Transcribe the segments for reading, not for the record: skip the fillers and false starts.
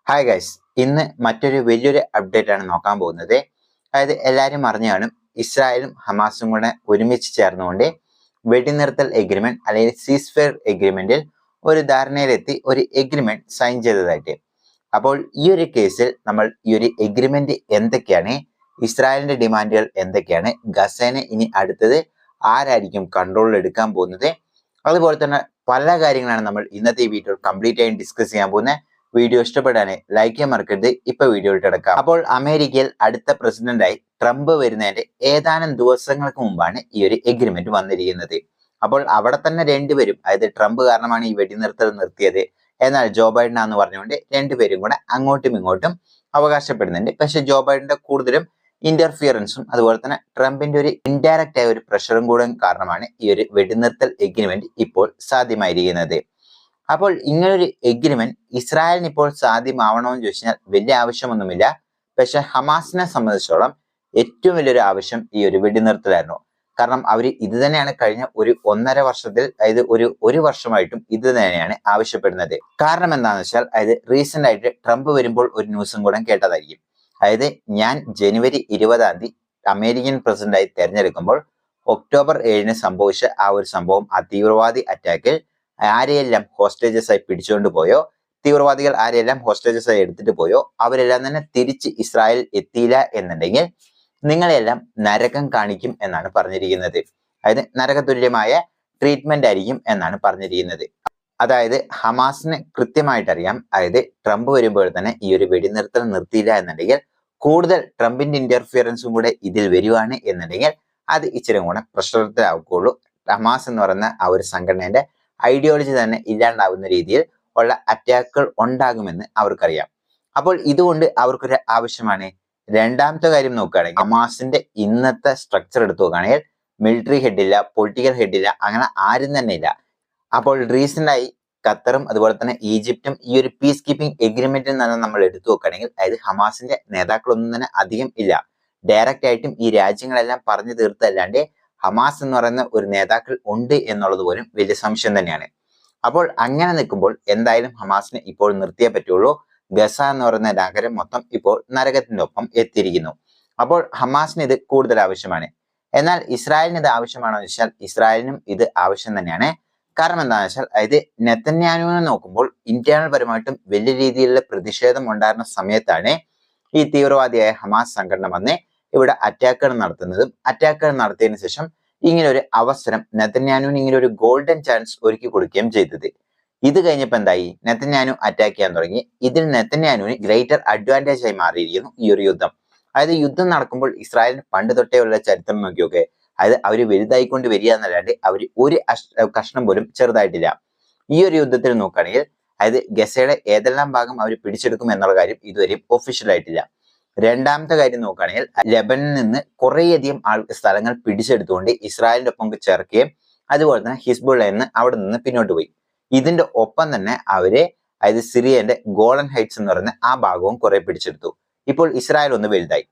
Hi guys, ഇന്ന് മറ്റൊരു വലിയൊരു അപ്ഡേറ്റ് ആണ് നോക്കാൻ പോകുന്നത്. അതായത് എല്ലാവരും അറിഞ്ഞാണ് ഇസ്രായേലും ഹമാസും കൂടെ ഒരുമിച്ച് ചേർന്നുകൊണ്ട് വെടിനിർത്തൽ എഗ്രിമെന്റ് അല്ലെങ്കിൽ സീസ് ഫയർ എഗ്രിമെന്റിൽ ഒരു ധാരണയിലെത്തി ഒരു എഗ്രിമെന്റ് സൈൻ ചെയ്തതായിട്ട്. അപ്പോൾ ഈ ഒരു കേസിൽ നമ്മൾ ഈ ഒരു എഗ്രിമെന്റ് എന്തൊക്കെയാണ്, ഇസ്രായേലിന്റെ ഡിമാൻഡുകൾ എന്തൊക്കെയാണ്, ഗസേനെ ഇനി അടുത്തത് ആരായിരിക്കും കൺട്രോളിൽ എടുക്കാൻ പോകുന്നത്, അതുപോലെ തന്നെ പല കാര്യങ്ങളാണ് നമ്മൾ ഇന്നത്തെ ഈ വീഡിയോ കംപ്ലീറ്റ് ആയി ഡിസ്കസ് ചെയ്യാൻ പോകുന്നത്. വീഡിയോ ഇഷ്ടപ്പെടാനെ ലൈക്ക് ചെയ്യാൻ മറക്കരുത്. ഇപ്പൊ വീഡിയോയിലേക്ക് കിടക്കാം. അപ്പോൾ അമേരിക്കയിൽ അടുത്ത പ്രസിഡന്റായി ട്രംപ് വരുന്നതിന്റെ ഏതാനും ദിവസങ്ങൾക്ക് മുമ്പാണ് ഈ ഒരു എഗ്രിമെന്റ് വന്നിരിക്കുന്നത്. അപ്പോൾ അവിടെ തന്നെ രണ്ടുപേരും, അതായത് ട്രംപ് കാരണമാണ് ഈ വെടിനിർത്തൽ നിർത്തിയത്, എന്നാൽ ജോ ബൈഡൻ ആണെന്ന് പറഞ്ഞുകൊണ്ട് രണ്ടുപേരും കൂടെ അങ്ങോട്ടും ഇങ്ങോട്ടും അവകാശപ്പെടുന്നുണ്ട്. പക്ഷെ ജോ ബൈഡന്റെ കൂടുതലും ഇന്റർഫിയറൻസും അതുപോലെ തന്നെ ട്രംപിന്റെ ഒരു ഇൻഡയറക്റ്റ് ആയ ഒരു പ്രഷറും കൂടെ കാരണമാണ് ഈ ഒരു വെടിനിർത്തൽ എഗ്രിമെന്റ് ഇപ്പോൾ സാധ്യമായിരിക്കുന്നത്. അപ്പോൾ ഇങ്ങനൊരു എഗ്രിമെന്റ് ഇസ്രായേലിന് ഇപ്പോൾ സാധ്യമാവണമെന്ന് ചോദിച്ചാൽ വലിയ ആവശ്യമൊന്നുമില്ല. പക്ഷെ ഹമാസിനെ സംബന്ധിച്ചോളം ഏറ്റവും വലിയൊരു ആവശ്യം ഈ ഒരു വെടിനിർത്തലായിരുന്നു. കാരണം അവർ ഇത് തന്നെയാണ് കഴിഞ്ഞ ഒരു 1.5 വർഷത്തിൽ, അതായത് ഒരു വർഷമായിട്ടും ഇത് തന്നെയാണ് ആവശ്യപ്പെടുന്നത്. കാരണം എന്താണെന്ന് വെച്ചാൽ, അതായത് റീസെന്റ് ആയിട്ട് ട്രംപ് വരുമ്പോൾ ഒരു ന്യൂസും കൂടെ കേട്ടതായിരിക്കും. അതായത് ഞാൻ ജനുവരി 20 അമേരിക്കൻ പ്രസിഡന്റായി തെരഞ്ഞെടുക്കുമ്പോൾ ഒക്ടോബർ 7 സംഭവിച്ച ആ ഒരു സംഭവം, ആ തീവ്രവാദി അറ്റാക്കിൽ ആരെയെല്ലാം ഹോസ്റ്റേജസ് ആയി പിടിച്ചുകൊണ്ട് പോയോ, തീവ്രവാദികൾ ആരെയെല്ലാം ഹോസ്റ്റേജസ് ആയി എടുത്തിട്ട് പോയോ, അവരെല്ലാം തന്നെ തിരിച്ച് ഇസ്രായേൽ എത്തിയില്ല എന്നുണ്ടെങ്കിൽ നിങ്ങളെല്ലാം നരകം കാണിക്കും എന്നാണ് പറഞ്ഞിരിക്കുന്നത്. അതായത് നരകതുല്യമായ ട്രീറ്റ്മെന്റ് ആയിരിക്കും എന്നാണ് പറഞ്ഞിരിക്കുന്നത്. അതായത് ഹമാസിന് കൃത്യമായിട്ട് അറിയാം, അതായത് ട്രംപ് വരുമ്പോൾ തന്നെ ഈ ഒരു വെടിനിർത്തൽ നിർത്തിയില്ല എന്നുണ്ടെങ്കിൽ കൂടുതൽ ട്രംപിന്റെ ഇന്റർഫിയറൻസും കൂടെ ഇതിൽ വരുവാണ് എന്നുണ്ടെങ്കിൽ അത് ഇച്ചിരി കൂടെ പ്രശ്നത്തിലാവുകയുള്ളൂ. ഹമാസ് എന്ന് പറയുന്ന ആ ഒരു സംഘടനയുടെ ഐഡിയോളജി തന്നെ ഇല്ലാണ്ടാവുന്ന രീതിയിൽ ഉള്ള അറ്റാക്കുകൾ ഉണ്ടാകുമെന്ന് അവർക്കറിയാം. അപ്പോൾ ഇതുകൊണ്ട് അവർക്കൊരു ആവശ്യമാണ്. രണ്ടാമത്തെ കാര്യം നോക്കുകയാണെങ്കിൽ, ഹമാസിന്റെ ഇന്നത്തെ സ്ട്രക്ചർ എടുത്തു നോക്കുകയാണെങ്കിൽ മിലിറ്ററി ഹെഡില്ല, പൊളിറ്റിക്കൽ ഹെഡില്ല, അങ്ങനെ ആരും തന്നെ ഇല്ല. അപ്പോൾ റീസെന്റ് ആയി ഖത്തറും അതുപോലെ തന്നെ ഈജിപ്തും ഈ ഒരു പീസ് കീപ്പിംഗ് എഗ്രിമെന്റിൽ നിന്ന് നമ്മൾ എടുത്തു നോക്കുകയാണെങ്കിൽ, അതായത് ഹമാസിന്റെ നേതാക്കളൊന്നും തന്നെ അധികം ഇല്ല. ഡയറക്റ്റ് ആയിട്ടും ഈ രാജ്യങ്ങളെല്ലാം പറഞ്ഞു തീർത്തല്ലാണ്ട് ഹമാസ് എന്ന് പറയുന്ന ഒരു നേതാക്കൾ ഉണ്ട് എന്നുള്ളത് പോലും വലിയ സംശയം തന്നെയാണ്. അപ്പോൾ അങ്ങനെ നിൽക്കുമ്പോൾ എന്തായാലും ഹമാസിനെ ഇപ്പോൾ നിർത്തിയേ പറ്റുള്ളൂ. ഗസ എന്ന് പറയുന്ന നഗരം മൊത്തം ഇപ്പോൾ നരകത്തിന്റെ ഒപ്പം എത്തിയിരിക്കുന്നു. അപ്പോൾ ഹമാസിന് ഇത് കൂടുതൽ ആവശ്യമാണ്. എന്നാൽ ഇസ്രായേലിന് ഇത് ആവശ്യമാണോ എന്ന് വെച്ചാൽ ഇസ്രായേലിനും ഇത് ആവശ്യം തന്നെയാണ്. കാരണം എന്താണെന്ന് വെച്ചാൽ, അതായത് നെതന്യാഹുവിനെ നോക്കുമ്പോൾ ഇന്റേണൽ പരമായിട്ടും വലിയ രീതിയിലുള്ള പ്രതിഷേധം ഉണ്ടായിരുന്ന സമയത്താണ് ഈ തീവ്രവാദിയായ ഹമാസ് സംഘടന വന്ന് ഇവിടെ അറ്റാക്കുകൾ നടത്തുന്നതും, അറ്റാക്കുകൾ നടത്തിയതിനു ശേഷം ഇങ്ങനെ ഒരു അവസരം നെതന്യാഹുവിന് ഇങ്ങനെ ഒരു ഗോൾഡൻ ചാൻസ് ഒരുക്കി കൊടുക്കുകയും ചെയ്തത്. ഇത് കഴിഞ്ഞപ്പോൾ എന്തായി, നെതന്യാഹു അറ്റാക്ക് ചെയ്യാൻ തുടങ്ങി. ഇതിൽ നെതന്യാഹുവിന് ഗ്രേറ്റർ അഡ്വാൻറ്റേജ് ആയി മാറിയിരിക്കുന്നു ഈ ഒരു യുദ്ധം. അതായത് യുദ്ധം നടക്കുമ്പോൾ ഇസ്രായേലിന് പണ്ട് തൊട്ടേ ഉള്ള ചരിത്രം നോക്കിയൊക്കെ, അതായത് അവർ വലുതായിക്കൊണ്ട് വരിക എന്നല്ലാണ്ട് അവർ ഒരു കഷ്ണം പോലും ചെറുതായിട്ടില്ല. ഈ ഒരു യുദ്ധത്തിൽ നോക്കുകയാണെങ്കിൽ, അതായത് ഗസയുടെ ഏതെല്ലാം ഭാഗം അവർ പിടിച്ചെടുക്കും എന്നുള്ള കാര്യം ഇതുവരെയും ഒഫീഷ്യൽ ആയിട്ടില്ല. രണ്ടാമത്തെ കാര്യം നോക്കുകയാണെങ്കിൽ, ലെബനിൽ നിന്ന് കുറേയധികം സ്ഥലങ്ങൾ പിടിച്ചെടുത്തുകൊണ്ട് ഇസ്രായേലിന്റെ ഒപ്പം ചേർക്കുകയും അതുപോലെ തന്നെ ഹിസ്ബുള്ളയിൽ നിന്ന് അവിടെ നിന്ന് പിന്നോട്ട് പോയി. ഇതിന്റെ ഒപ്പം തന്നെ അവര്, അതായത് സിറിയന്റെ ഗോളൻ ഹൈറ്റ്സ് എന്ന് പറയുന്ന ആ ഭാഗവും കുറെ പിടിച്ചെടുത്തു. ഇപ്പോൾ ഇസ്രായേൽ ഒന്ന് വലുതായി.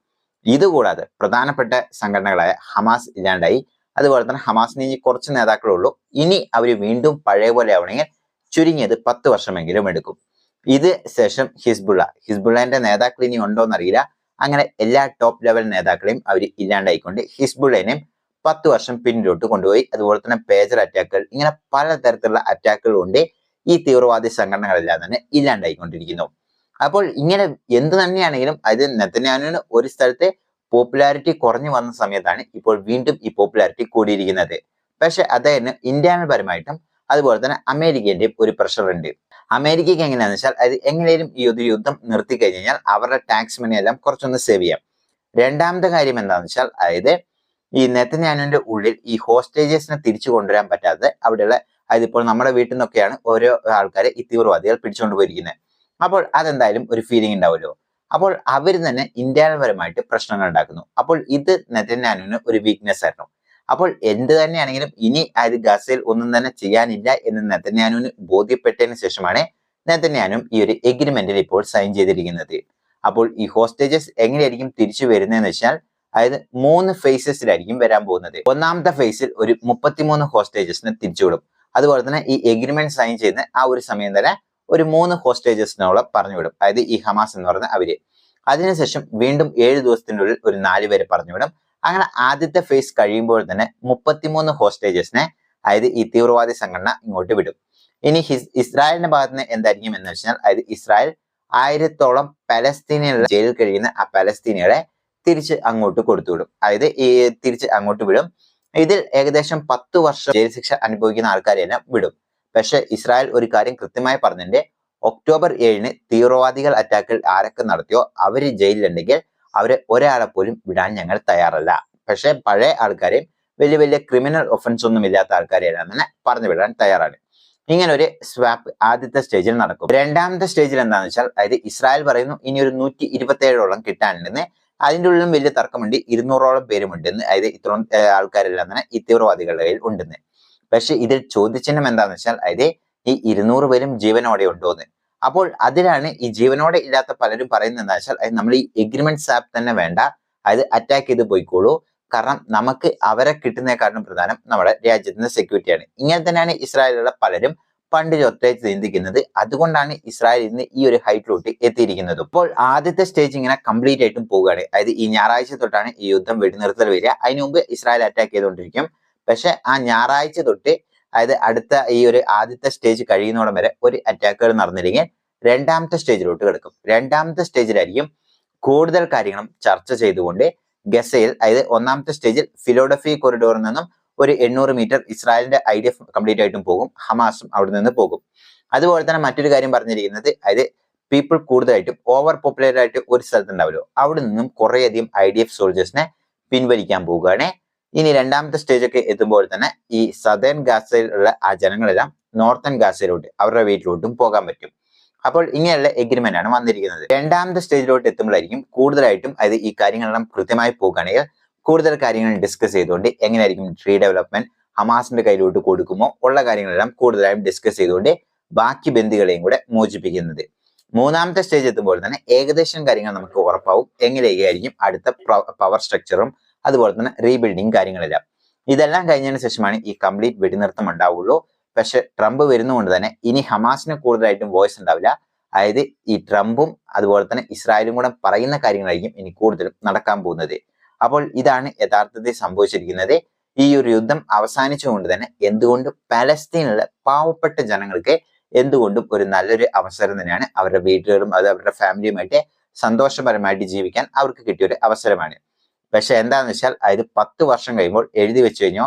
ഇതുകൂടാതെ പ്രധാനപ്പെട്ട സംഘടനകളായ ഹമാസ് ഇല്ലാണ്ടായി. അതുപോലെ തന്നെ ഹമാസിന് ഇനി കുറച്ച് നേതാക്കളേ ഉള്ളൂ. ഇനി അവർ വീണ്ടും പഴയ പോലെ ആവണമെങ്കിൽ ചുരുങ്ങിയത് 10 വർഷമെങ്കിലും എടുക്കും. ഇത് ശേഷം ഹിസ്ബുള്ളന്റെ നേതാക്കൾ ഇനി ഉണ്ടോ എന്നറിയില്ല. അങ്ങനെ എല്ലാ ടോപ്പ് ലെവൽ നേതാക്കളെയും അവർ ഇല്ലാണ്ടായിക്കൊണ്ട് ഹിസ്ബുള്ളനെയും 10 വർഷം പിന്നിലോട്ട് കൊണ്ടുപോയി. അതുപോലെ തന്നെ പേജർ അറ്റാക്കുകൾ, ഇങ്ങനെ പലതരത്തിലുള്ള അറ്റാക്കുകൾ കൊണ്ട് ഈ തീവ്രവാദി സംഘടനകളെല്ലാം തന്നെ ഇല്ലാണ്ടായിക്കൊണ്ടിരിക്കുന്നു. അപ്പോൾ ഇങ്ങനെ എന്ത് തന്നെയാണെങ്കിലും, അതായത് നെതന്യാഹുവിന് ഒരു സ്ഥലത്തെ പോപ്പുലാരിറ്റി കുറഞ്ഞു വന്ന സമയത്താണ് ഇപ്പോൾ വീണ്ടും ഈ പോപ്പുലാരിറ്റി കൂടിയിരിക്കുന്നത്. പക്ഷെ അദ്ദേഹത്തിന് ഇന്റേണൽ പരമായിട്ടും അതുപോലെ തന്നെ അമേരിക്കന്റെയും ഒരു പ്രഷർ ഉണ്ട്. അമേരിക്കയ്ക്ക് എങ്ങനെയാണെന്ന് വെച്ചാൽ, അത് എങ്ങനെയും ഈ ഒരു യുദ്ധം നിർത്തി കഴിഞ്ഞാൽ അവരുടെ ടാക്സ് മണി എല്ലാം കുറച്ചൊന്ന് സേവ് ചെയ്യാം. രണ്ടാമത്തെ കാര്യം എന്താണെന്ന് വെച്ചാൽ, അതായത് ഈ നെതന്യാഹുവിന്റെ ഉള്ളിൽ ഈ ഹോസ്റ്റേജസിനെ തിരിച്ചു കൊണ്ടുവരാൻ പറ്റാതെ അവിടെയുള്ള, അതായത് ഇപ്പോൾ നമ്മുടെ വീട്ടിൽ നിന്നൊക്കെയാണ് ഓരോ ആൾക്കാരെ ഈ തീവ്രവാദികൾ പിടിച്ചുകൊണ്ട് പോയിരിക്കുന്നത്. അപ്പോൾ അതെന്തായാലും ഒരു ഫീലിംഗ് ഉണ്ടാവുമല്ലോ. അപ്പോൾ അവർ തന്നെ ഇന്റേണൽ പരമായിട്ട് പ്രശ്നങ്ങൾ ഉണ്ടാക്കുന്നു. അപ്പോൾ ഇത് നെതന്യാഹുവിന് ഒരു വീക്ക്നെസ് ആയിരുന്നു. അപ്പോൾ എന്ത് തന്നെയാണെങ്കിലും ഇനി അതായത് ഗസയിൽ ഒന്നും തന്നെ ചെയ്യാനില്ല എന്ന് നെതന്യാഹുവിന് ബോധ്യപ്പെട്ടതിന് ശേഷമാണ് നെതന്യാഹു ഈ ഒരു എഗ്രിമെന്റിൽ ഇപ്പോൾ സൈൻ ചെയ്തിരിക്കുന്നത്. അപ്പോൾ ഈ ഹോസ്റ്റേജസ് എങ്ങനെയായിരിക്കും തിരിച്ചു വരുന്നതെന്ന് വെച്ചാൽ, അതായത് 3 ഫേസസിലായിരിക്കും വരാൻ പോകുന്നത്. ഒന്നാമത്തെ ഫേസിൽ ഒരു 33 ഹോസ്റ്റേജസിനെ തിരിച്ചുവിടും. അതുപോലെ തന്നെ ഈ എഗ്രിമെന്റ് സൈൻ ചെയ്യുന്ന ആ ഒരു സമയം തന്നെ ഒരു 3 ഹോസ്റ്റേജസിനോളം പറഞ്ഞുവിടും. അതായത് ഈ ഹമാസ് എന്ന് പറയുന്ന അവര്. അതിനുശേഷം വീണ്ടും 7 ദിവസത്തിന്റെ ഉള്ളിൽ ഒരു 4 പേരെ പറഞ്ഞുവിടും. അങ്ങനെ ആദ്യത്തെ ഫേസ് കഴിയുമ്പോൾ തന്നെ 33 ഹോസ്റ്റേജസിനെ അതായത് ഈ തീവ്രവാദി സംഘടന ഇങ്ങോട്ട് വിടും. ഇനി ഇസ്രായേലിന്റെ ഭാഗത്ത് നിന്ന് എന്തായിരിക്കും എന്ന് വെച്ചാൽ അതായത് ഇസ്രായേൽ 1000-ഓളം പലസ്തീനികളുടെ ജയിലിൽ കഴിയുന്ന ആ പലസ്തീനികളെ തിരിച്ച് അങ്ങോട്ട് കൊടുത്തുവിടും. അതായത് ഈ തിരിച്ച് അങ്ങോട്ട് വിടും. ഇതിൽ ഏകദേശം 10 വർഷം ജയിൽ ശിക്ഷ അനുഭവിക്കുന്ന ആൾക്കാരെല്ലാം വിടും. പക്ഷെ ഇസ്രായേൽ ഒരു കാര്യം കൃത്യമായി പറഞ്ഞിട്ടുണ്ട്. ഒക്ടോബർ 7-ന് തീവ്രവാദികൾ അറ്റാക്കിൽ ആരൊക്കെ നടത്തിയോ അവര് ജയിലിലുണ്ടെങ്കിൽ അവരെ ഒരാളെ പോലും വിടാൻ ഞങ്ങൾ തയ്യാറല്ല. പക്ഷെ പഴയ ആൾക്കാരെയും വലിയ വലിയ ക്രിമിനൽ ഒഫൻസ് ഒന്നും ഇല്ലാത്ത ആൾക്കാരെല്ലാം തന്നെ പറഞ്ഞു വിടാൻ തയ്യാറാണ്. ഇങ്ങനെ ഒരു സ്വാപ്പ് ആദ്യത്തെ സ്റ്റേജിൽ നടക്കും. രണ്ടാമത്തെ സ്റ്റേജിൽ എന്താണെന്ന് വെച്ചാൽ അതായത് ഇസ്രായേൽ പറയുന്നു ഇനി ഒരു 127ഓളം കിട്ടാനുണ്ടെന്ന്. അതിൻ്റെ ഉള്ളിലും വലിയ തർക്കമുണ്ട്. 200ഓളം പേരുമുണ്ടെന്ന്. അതായത് ഇത്രയും ആൾക്കാരെല്ലാം തന്നെ ഈ തീവ്രവാദികളുടെ കയ്യിൽ ഉണ്ടെന്ന്. പക്ഷെ ഇതിൽ ചോദ്യചിഹ്നം എന്താണെന്ന് വെച്ചാൽ അതായത് ഈ 200 പേരും ജീവനോടെ ഉണ്ടോന്ന്. അപ്പോൾ അതിലാണ് ഈ ജീവനോടെ ഇല്ലാത്ത പലരും പറയുന്നത് എന്താ വെച്ചാൽ നമ്മൾ ഈ എഗ്രിമെന്റ് സ്വാപ്പ് തന്നെ വേണ്ട, അതായത് അറ്റാക്ക് ചെയ്ത് പോയിക്കോളൂ. കാരണം നമുക്ക് അവരെ കിട്ടുന്നതിനെക്കാളും പ്രധാനം നമ്മുടെ രാജ്യത്തിന്റെ സെക്യൂരിറ്റിയാണ്. ഇങ്ങനെ തന്നെയാണ് ഇസ്രായേലിലുള്ള പലരും പണ്ട് തൊട്ടേ ചിന്തിക്കുന്നത്. അതുകൊണ്ടാണ് ഇസ്രായേൽ ഇന്ന് ഈ ഒരു ഹൈറ്റിലോട്ട് എത്തിയിരിക്കുന്നത്. ഇപ്പോൾ ആദ്യത്തെ സ്റ്റേജ് ഇങ്ങനെ കംപ്ലീറ്റ് ആയിട്ടും പോവുകയാണ്. അതായത് ഈ ഞായറാഴ്ച തൊട്ടാണ് ഈ യുദ്ധം വെടിനിർത്തൽ വരിക. അതിനു മുമ്പ് ഇസ്രായേൽ അറ്റാക്ക് ചെയ്തുകൊണ്ടിരിക്കും. പക്ഷെ ആ ഞായറാഴ്ച തൊട്ട് അതായത് അടുത്ത ഈ ഒരു ആദ്യത്തെ സ്റ്റേജ് കഴിയുന്നോളം വരെ ഒരു അറ്റാക്കുകൾ നടന്നില്ലെങ്കിൽ രണ്ടാമത്തെ സ്റ്റേജിലോട്ട് കിടക്കും. രണ്ടാമത്തെ സ്റ്റേജിലായിരിക്കും കൂടുതൽ കാര്യങ്ങളും ചർച്ച ചെയ്തുകൊണ്ട് ഗസയിൽ അതായത് ഒന്നാമത്തെ സ്റ്റേജിൽ ഫിലോഡഫി കോറിഡോറിൽ നിന്നും ഒരു 800 മീറ്റർ ഇസ്രായേലിന്റെ IDF കംപ്ലീറ്റ് ആയിട്ടും പോകും. ഹമാസും അവിടെ നിന്ന് പോകും. അതുപോലെ തന്നെ മറ്റൊരു കാര്യം പറഞ്ഞിരിക്കുന്നത് അതായത് പീപ്പിൾ കൂടുതലായിട്ടും ഓവർ പോപ്പുലേറ്റഡ് ആയിട്ട് ഒരു സ്ഥലത്തുണ്ടാവുമല്ലോ, അവിടെ നിന്നും കുറേയധികം IDF സോൾജേഴ്സിനെ പിൻവലിക്കാൻ പോവുകയാണ്. ഇനി രണ്ടാമത്തെ സ്റ്റേജ് ഒക്കെ എത്തുമ്പോൾ തന്നെ ഈ സദേൺ ഗാസയിലുള്ള ആ ജനങ്ങളെല്ലാം നോർത്തേൺ ഗാസയിലോട്ട് അവരുടെ വീട്ടിലോട്ടും പോകാൻ പറ്റും. അപ്പോൾ ഇങ്ങനെയുള്ള എഗ്രിമെന്റ് ആണ് വന്നിരിക്കുന്നത്. രണ്ടാമത്തെ സ്റ്റേജിലോട്ട് എത്തുമ്പോഴായിരിക്കും കൂടുതലായിട്ടും അതായത് ഈ കാര്യങ്ങളെല്ലാം കൃത്യമായി പോകുകയാണെങ്കിൽ കൂടുതൽ കാര്യങ്ങൾ ഡിസ്കസ് ചെയ്തുകൊണ്ട് എങ്ങനെയായിരിക്കും റീഡെവലപ്മെന്റ് ഹമാസിന്റെ കയ്യിലോട്ട് കൊടുക്കുമോ ഉള്ള കാര്യങ്ങളെല്ലാം കൂടുതലായും ഡിസ്കസ് ചെയ്തുകൊണ്ട് ബാക്കി ബന്ദികളെയും കൂടെ മോചിപ്പിക്കുന്നത്. മൂന്നാമത്തെ സ്റ്റേജ് എത്തുമ്പോൾ തന്നെ ഏകദേശം കാര്യങ്ങൾ നമുക്ക് ഉറപ്പാവും എങ്ങനെയൊക്കെയായിരിക്കും അടുത്ത പവർ സ്ട്രക്ചറും അതുപോലെ തന്നെ റീബിൽഡിങ് കാര്യങ്ങളെല്ലാം. ഇതെല്ലാം കഴിഞ്ഞതിന് ശേഷമാണ് ഈ കംപ്ലീറ്റ് വെടിനിർത്തം ഉണ്ടാവുള്ളൂ. പക്ഷെ ട്രംപ് വരുന്നതുകൊണ്ട് തന്നെ ഇനി ഹമാസിന് കൂടുതലായിട്ടും വോയിസ് ഉണ്ടാവില്ല. അതായത് ഈ ട്രംപും അതുപോലെ തന്നെ ഇസ്രായേലും കൂടെ പറയുന്ന കാര്യങ്ങളായിരിക്കും ഇനി കൂടുതലും നടക്കാൻ പോകുന്നത്. അപ്പോൾ ഇതാണ് യഥാർത്ഥത്തിൽ സംഭവിച്ചിരിക്കുന്നത്. ഈ ഒരു യുദ്ധം അവസാനിച്ചുകൊണ്ട് തന്നെ എന്തുകൊണ്ടും പലസ്തീനിലെ പാവപ്പെട്ട ജനങ്ങൾക്ക് എന്തുകൊണ്ടും ഒരു നല്ലൊരു അവസരം തന്നെയാണ്. അവരുടെ വീട്ടുകാരും അത് അവരുടെ ഫാമിലിയുമായിട്ട് സന്തോഷപരമായിട്ട് ജീവിക്കാൻ അവർക്ക് കിട്ടിയ ഒരു അവസരമാണ്. പക്ഷെ എന്താണെന്ന് വെച്ചാൽ അതായത് 10 വർഷം കഴിയുമ്പോൾ എഴുതി വെച്ച് കഴിഞ്ഞോ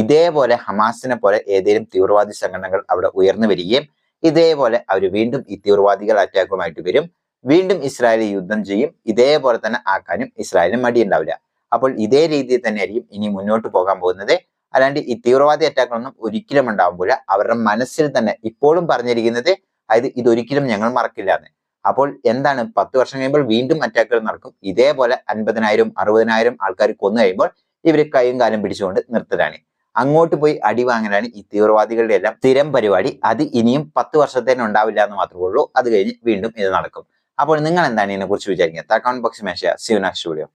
ഇതേപോലെ ഹമാസിനെ പോലെ ഏതെങ്കിലും തീവ്രവാദി സംഘടനകൾ അവിടെ ഉയർന്നു വരികയും ഇതേപോലെ അവർ വീണ്ടും ഈ തീവ്രവാദികൾ അറ്റാക്കുമായിട്ട് വരും. വീണ്ടും ഇസ്രായേൽ യുദ്ധം ചെയ്യും. ഇതേപോലെ തന്നെ ആക്കാനും ഇസ്രായേലിന് മടിയുണ്ടാവില്ല. അപ്പോൾ ഇതേ രീതിയിൽ തന്നെയായിരിക്കും ഇനി മുന്നോട്ട് പോകാൻ പോകുന്നത്. അല്ലാണ്ട് ഈ തീവ്രവാദി അറ്റാക്കുകളൊന്നും ഒരിക്കലും ഉണ്ടാവുമ്പോൾ അവരുടെ മനസ്സിൽ തന്നെ ഇപ്പോഴും പറഞ്ഞിരിക്കുന്നത് അതായത് ഇതൊരിക്കലും ഞങ്ങൾ മറക്കില്ല എന്ന്. അപ്പോൾ എന്താണ് 10 വർഷം കഴിയുമ്പോൾ വീണ്ടും അറ്റാക്കുകൾ നടക്കും. ഇതേപോലെ 50,000 60,000 ആൾക്കാർ കൊന്നു കഴിയുമ്പോൾ ഇവർ കൈയും കാലും പിടിച്ചുകൊണ്ട് നിർത്തലാണ്. അങ്ങോട്ട് പോയി അടി വാങ്ങലാണ് ഈ തീവ്രവാദികളുടെ എല്ലാം സ്ഥിരം പരിപാടി. അത് ഇനിയും 10 വർഷത്തേന് ഉണ്ടാവില്ല എന്ന് മാത്രമേ ഉള്ളൂ. അത് കഴിഞ്ഞ് വീണ്ടും ഇത് നടക്കും. അപ്പോൾ നിങ്ങൾ എന്താണ് ഇതിനെ കുറിച്ച് വിചാരിക്കുന്നത്? കമന്റ് ബോക്സിൽ മെൻഷൻ ചെയ്യുക. See you next video.